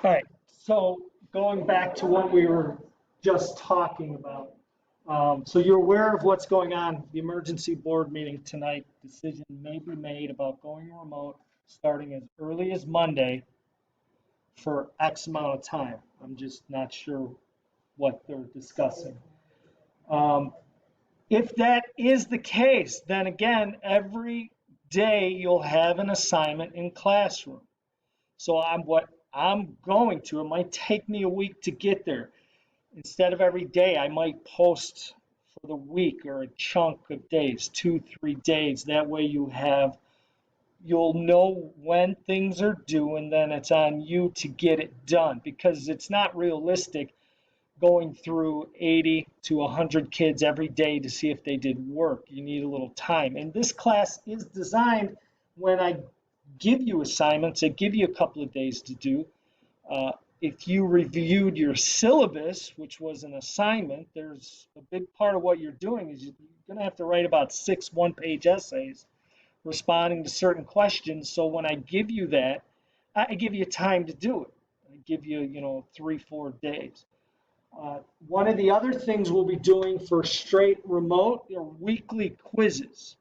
right, so going back to what we were just talking about. So you're aware of what's going on. The emergency board meeting tonight, decision may be made about going remote starting as early as Monday for X amount of time. I'm just not sure what they're discussing. If that is the case, then again, every day you'll have an assignment in classroom. So what I'm going to, it might take me a week to get there. Instead of every day, I might post for the week or a chunk of days, 2-3 days. That way you'll know when things are due, and then it's on you to get it done, because it's not realistic going through 80 to 100 kids every day to see if they did work. You need a little time. And this class is designed, when I give you assignments, I give you a couple of days to do. If you reviewed your syllabus, which was an assignment, there's a big part of what you're doing is you're going to have to write about 6 one-page essays responding to certain questions. So when I give you that, I give you time to do it. I give you, 3-4 days. One of the other things we'll be doing for straight remote are weekly quizzes.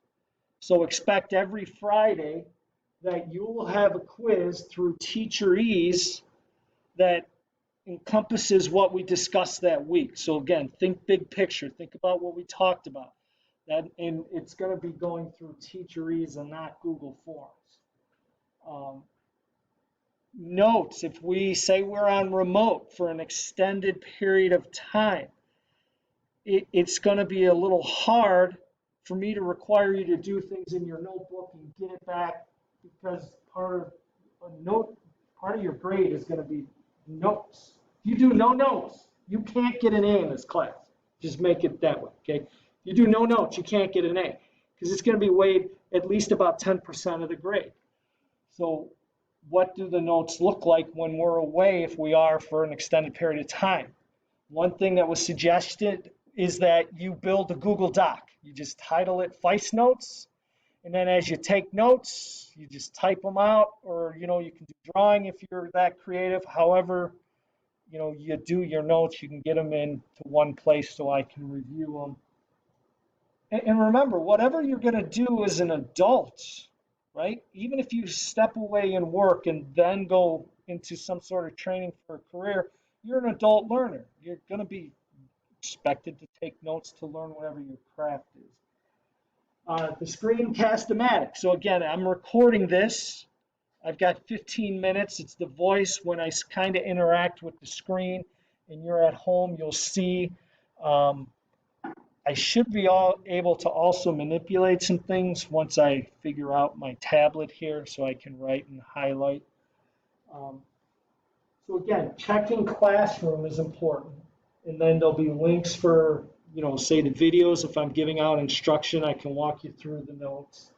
So expect every Friday that you will have a quiz through Teacher Ease that encompasses what we discussed that week. So again, think big picture. Think about what we talked about. And it's going to be going through Teacher Ease and not Google Forms. Notes, if we say we're on remote for an extended period of time, it's going to be a little hard for me to require you to do things in your notebook and get it back, because part of your grade is going to be notes. If you do no notes, you can't get an A in this class. Just make it that way, okay? If you do no notes, you can't get an A, because it's going to be weighed at least about 10% of the grade. So what do the notes look like when we're away, if we are for an extended period of time? One thing that was suggested is that you build a Google Doc. You just title it FYCE Notes, and then as you take notes, you just type them out, or you can do drawing if you're that creative. However, you do your notes, you can get them into one place so I can review them. And remember, whatever you're going to do as an adult, right? Even if you step away and work and then go into some sort of training for a career, you're an adult learner. You're going to be expected to take notes to learn whatever your craft is. The screencast-o-matic. So again, I'm recording this. I've got 15 minutes. It's the voice. When I kind of interact with the screen and you're at home, you'll see I should be able to also manipulate some things once I figure out my tablet here, so I can write and highlight. So again, checking Classroom is important. And then there'll be links for, say the videos. If I'm giving out instruction, I can walk you through the notes.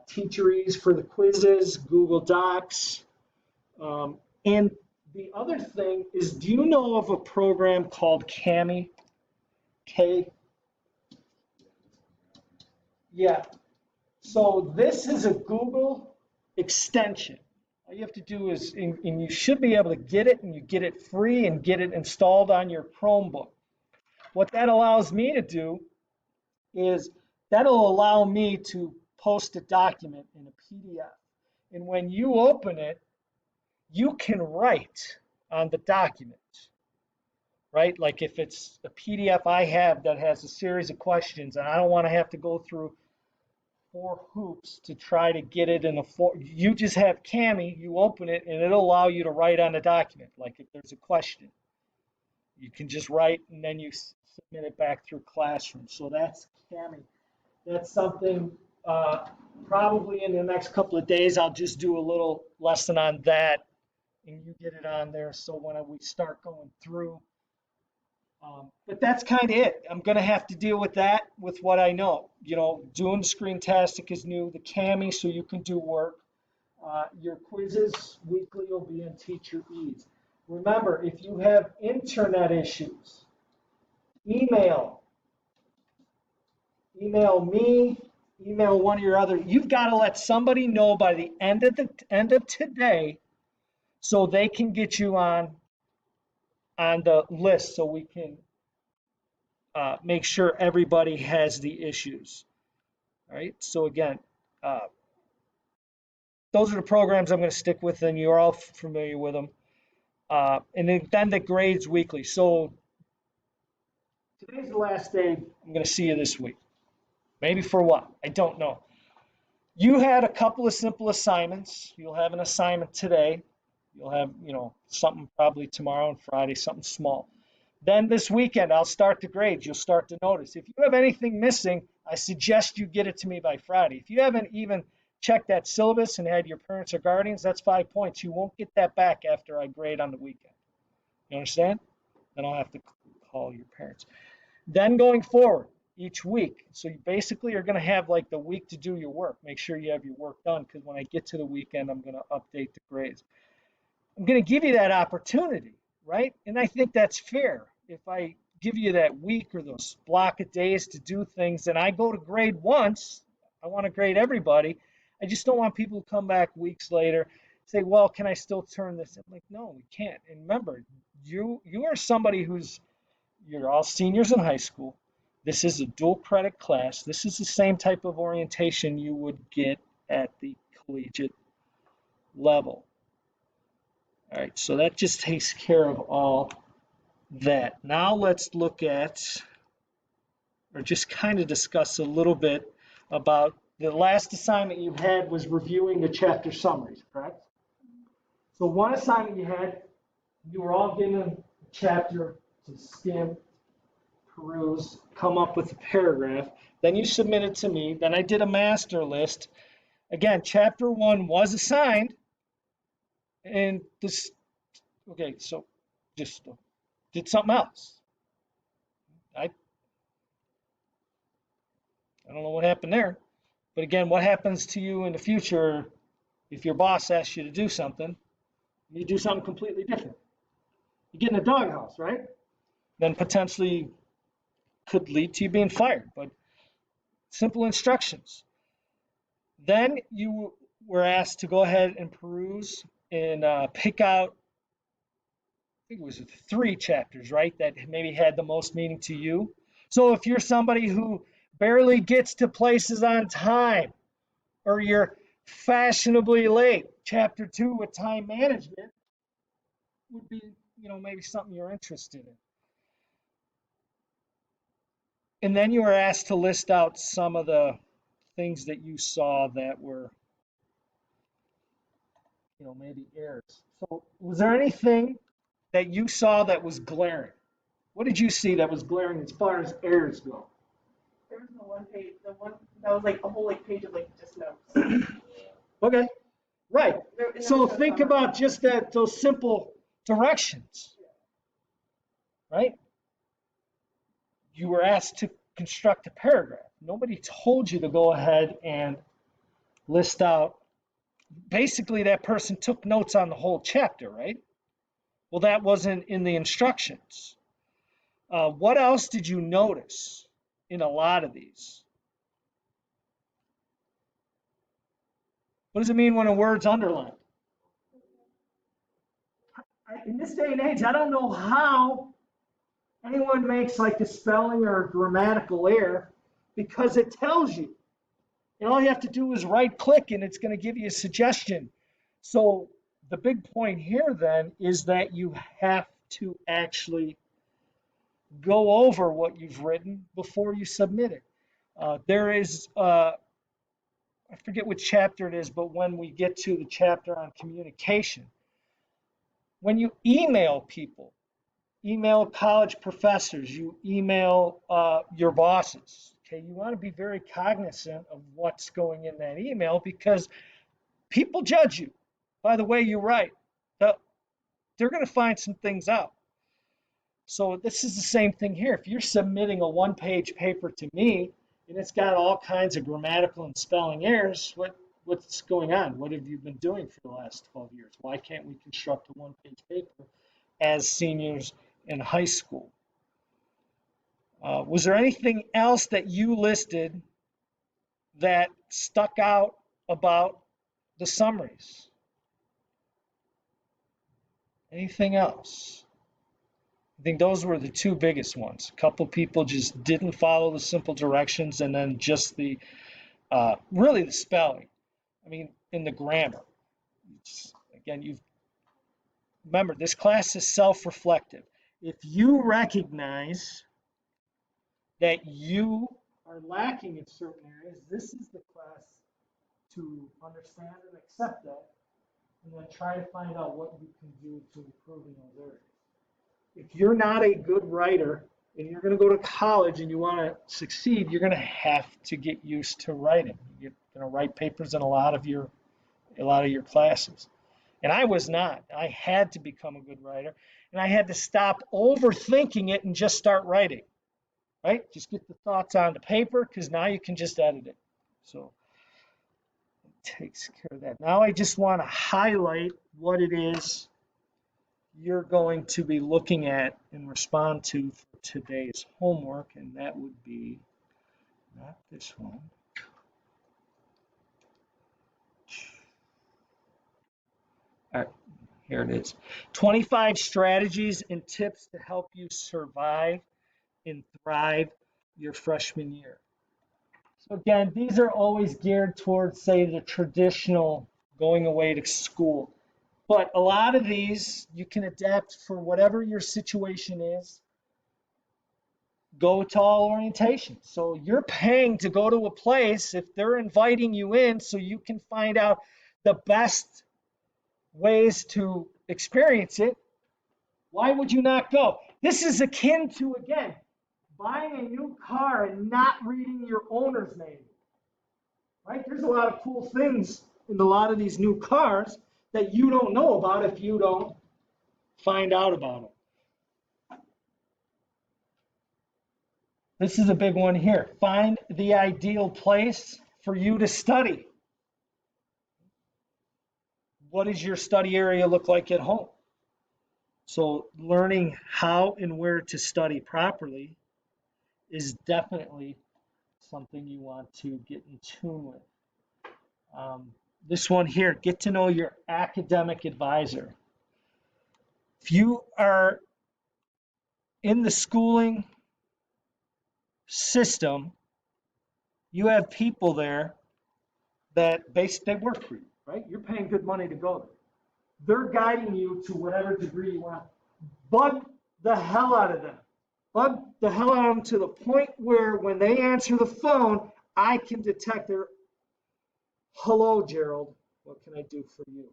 Teacher Ease for the quizzes, Google Docs. And the other thing is, do you know of a program called Kami? Yeah. So this is a Google extension. All you have to do is, and you should be able to get it, and you get it free and get it installed on your Chromebook. What that allows me to do is that'll allow me to post a document in a PDF. And when you open it, you can write on the document, right? Like if it's a PDF I have that has a series of questions and I don't want to have to go through 4 hoops to try to get it in the form. You just have Kami, you open it, and it'll allow you to write on the document. Like if there's a question, you can just write and then you submit it back through Classroom. So that's Kami. That's something probably in the next couple of days, I'll just do a little lesson on that and you get it on there. So when we start going through, but that's kind of it. I'm going to have to deal with that with what I know. Doing the Screentastic is new, the Kami, so you can do work. Your quizzes weekly will be in Teacher Ease. Remember, if you have internet issues, email me, email one of your other. You've got to let somebody know by the end of today, so they can get you on the list so we can make sure everybody has the issues. All right. So again, uh, those are the programs I'm going to stick with, and you're all familiar with them. And then the grades weekly. So today's the last day. I'm going to see you this week. Maybe for what? I don't know. You had a couple of simple assignments. You'll have an assignment today. You'll have, something probably tomorrow and Friday, something small. Then this weekend, I'll start the grades. You'll start to notice. If you have anything missing, I suggest you get it to me by Friday. If you haven't even checked that syllabus and had your parents or guardians, that's 5 points. You won't get that back after I grade on the weekend. You understand? Then I'll have to call your parents. Then going forward, each week. So you basically are going to have like the week to do your work. Make sure you have your work done, because when I get to the weekend, I'm going to update the grades. I'm going to give you that opportunity, right? And I think that's fair. If I give you that week or those block of days to do things, and I go to grade once, I want to grade everybody. I just don't want people to come back weeks later, say, well, can I still turn this in? Like, no, we can't. And remember, you are somebody you're all seniors in high school. This is a dual credit class. This is the same type of orientation you would get at the collegiate level. All right, so that just takes care of all that. Now let's look at, or just kind of discuss a little bit about the last assignment you had was reviewing the chapter summaries, correct? So one assignment you were all given a chapter to skim, peruse, come up with a paragraph. Then you submit it to me. Then I did a master list. Again, chapter 1 was assigned. And this, okay, so just did something else. I don't know what happened there. But again, what happens to you in the future if your boss asks you to do something, you do something completely different? You get in a doghouse, right? Then potentially could lead to you being fired. But simple instructions. Then you were asked to go ahead and peruse and pick out, I think it was 3 chapters, right, that maybe had the most meaning to you. So if you're somebody who barely gets to places on time, or you're fashionably late, chapter 2 with time management would be, maybe something you're interested in. And then you were asked to list out some of the things that you saw that were, maybe errors. So was there anything that you saw that was glaring? What did you see that was glaring as far as errors go? There was the one that was like a whole page of just notes. Okay, right. So think about just those simple directions, right? You were asked to construct a paragraph. Nobody told you to go ahead and list out. Basically, that person took notes on the whole chapter, right? Well, that wasn't in the instructions. What else did you notice in a lot of these? What does it mean when a word's underlined? In this day and age, I don't know how anyone makes like a spelling or a grammatical error, because it tells you. And all you have to do is right click and it's going to give you a suggestion. So the big point here then is that you have to actually go over what you've written before you submit it. There is, I forget which chapter it is, but when we get to the chapter on communication, when you email people, email college professors, you email your bosses, okay, you want to be very cognizant of what's going in that email, because people judge you by the way you write. They're going to find some things out. So this is the same thing here. If you're submitting a 1-page paper to me and it's got all kinds of grammatical and spelling errors, what's going on? What have you been doing for the last 12 years? Why can't we construct a 1-page paper as seniors in high school? Was there anything else that you listed that stuck out about the summaries? Anything else? I think those were the two biggest ones. A couple people just didn't follow the simple directions, and then just the really the spelling. I mean, in the grammar. Again, you remember this class is self-reflective. If you recognize that you are lacking in certain areas, this is the class to understand and accept that, and then try to find out what you can do to improve in those areas. If you're not a good writer and you're going to go to college and you want to succeed, you're going to have to get used to writing. You're going to write papers in a lot of your classes. And I was not. I had to become a good writer, and I had to stop overthinking it and just start writing. Right? Just get the thoughts onto paper, because now you can just edit it. So it takes care of that. Now I just want to highlight what it is you're going to be looking at and respond to for today's homework, and that would be not this one. All right, here it is. 25 strategies and tips to help you survive and thrive your freshman year. So again, these are always geared towards, say, the traditional going away to school. But a lot of these you can adapt for whatever your situation is. Go to all orientation. So you're paying to go to a place if they're inviting you in so you can find out the best ways to experience it. Why would you not go? This is akin to, again, buying a new car and not reading your owner's manual. Right? There's a lot of cool things in a lot of these new cars that you don't know about if you don't find out about them. This is a big one here. Find the ideal place for you to study. What does your study area look like at home? So learning how and where to study properly is definitely something you want to get in tune with. This one here, get to know your academic advisor. If you are in the schooling system, you have people there that they work for you, right? You're paying good money to go there. They're guiding you to whatever degree you want. Bug the hell out of them. Bug the hell out of them to the point where when they answer the phone, I can detect their, hello, Gerald, what can I do for you?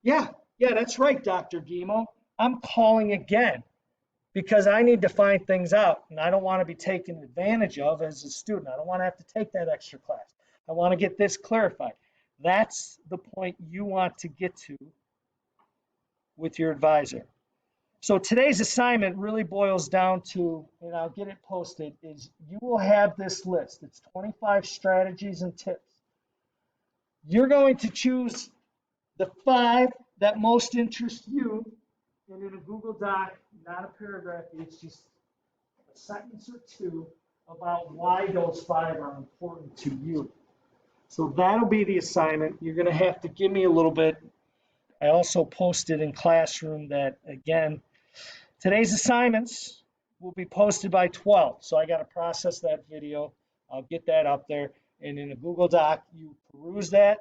Yeah, that's right, Dr. Gimo. I'm calling again because I need to find things out, and I don't want to be taken advantage of as a student. I don't want to have to take that extra class. I want to get this clarified. That's the point you want to get to with your advisor. So today's assignment really boils down to, and I'll get it posted, is you will have this list. It's 25 strategies and tips. You're going to choose the 5 that most interest you, and in a Google Doc, not a paragraph, it's just a sentence or two about why those 5 are important to you. So that'll be the assignment. You're going to have to give me a little bit. I also posted in Classroom that, again, today's assignments will be posted by 12. So I got to process that video. I'll get that up there. And in a Google Doc, you peruse that,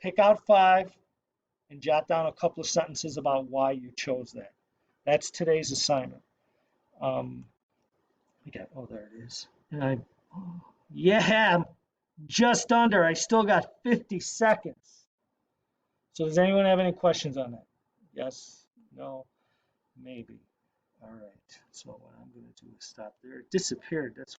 pick out 5, and jot down a couple of sentences about why you chose that. That's today's assignment. Oh, there it is. And yeah, just under. I still got 50 seconds. So does anyone have any questions on that? Yes, no, maybe. All right. So what I'm going to do is stop there. It disappeared. That's